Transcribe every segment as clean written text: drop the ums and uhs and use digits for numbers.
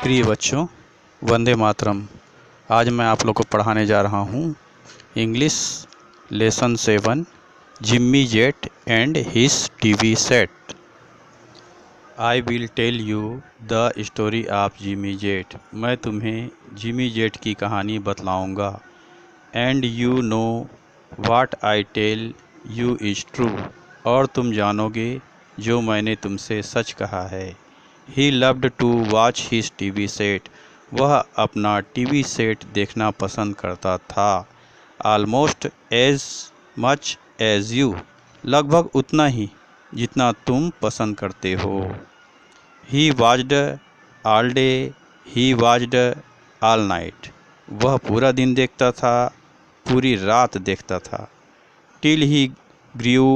प्रिय बच्चों, वंदे मातरम। आज मैं आप लोग को पढ़ाने जा रहा हूँ English lesson 7 Jimmy Jet and his TV set. I will tell you the story of Jimmy Jet. मैं तुम्हें जिम्मी जेट की कहानी बतलाऊँगा। And you know what I tell you is true. और तुम जानोगे जो मैंने तुमसे सच कहा है। He loved to watch his TV set. वह अपना टीवी सेट देखना पसंद करता था। Almost as much as you. लगभग उतना ही जितना तुम पसंद करते हो। He watched all day. He watched all night. वह पूरा दिन देखता था, पूरी रात देखता था। Till he grew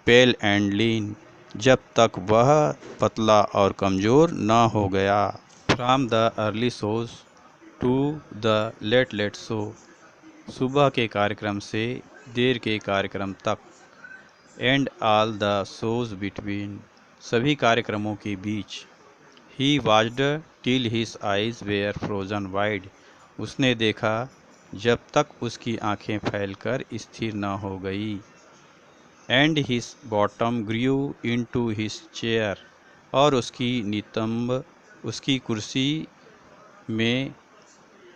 pale and lean. जब तक वह पतला और कमज़ोर न हो गया। From the early shows to the late late show. सुबह के कार्यक्रम से देर के कार्यक्रम तक। And all the shows between. सभी कार्यक्रमों के बीच। He watched till his eyes were frozen wide. उसने देखा जब तक उसकी आंखें फैलकर स्थिर न हो गई। And his bottom grew into his chair. और उसकी नितंब उसकी कुर्सी में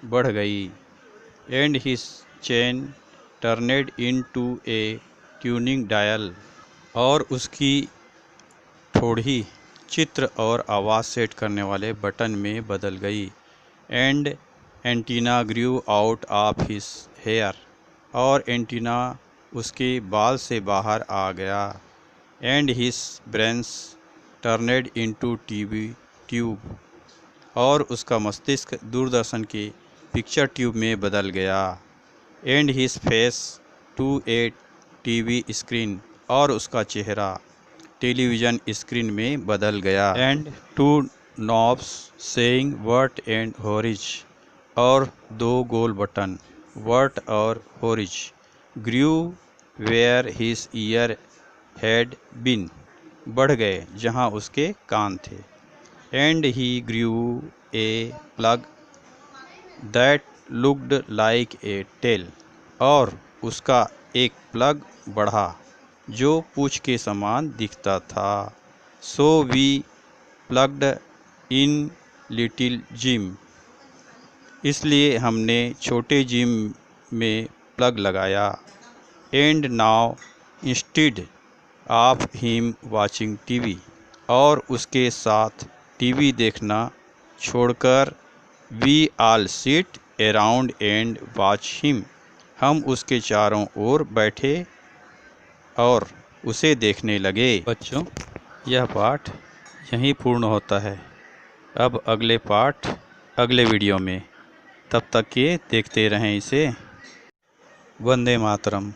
बढ़ गई। And his chin turned into a tuning dial. और उसकी ठोड़ी चित्र और आवाज़ सेट करने वाले बटन में बदल गई। And antenna grew out of his hair. और एंटीना उसके बाल से बाहर आ गया। And his brains turned into TV tube. और उसका मस्तिष्क दूरदर्शन के पिक्चर ट्यूब में बदल गया। And his face to a TV screen. और उसका चेहरा टेलीविज़न स्क्रीन में बदल गया। And two knobs saying vert and horiz. और दो गोल बटन वर्ट और horiz grew where his ear had been. बढ़ गए जहाँ उसके कान थे। And he grew a plug that looked like a tail. और उसका एक प्लग बढ़ा जो पूँछ के समान दिखता था। So we plugged in little Jim. इसलिए हमने छोटे जिम में प्लग लगाया। And now instead of him watching TV. और उसके साथ टीवी देखना छोड़कर we all sit around and watch him. हम उसके चारों ओर बैठे और उसे देखने लगे। बच्चों, यह पाठ यहीं पूर्ण होता है। अब अगले पाठ अगले वीडियो में। तब तक के देखते रहें इसे। वंदे मातरम।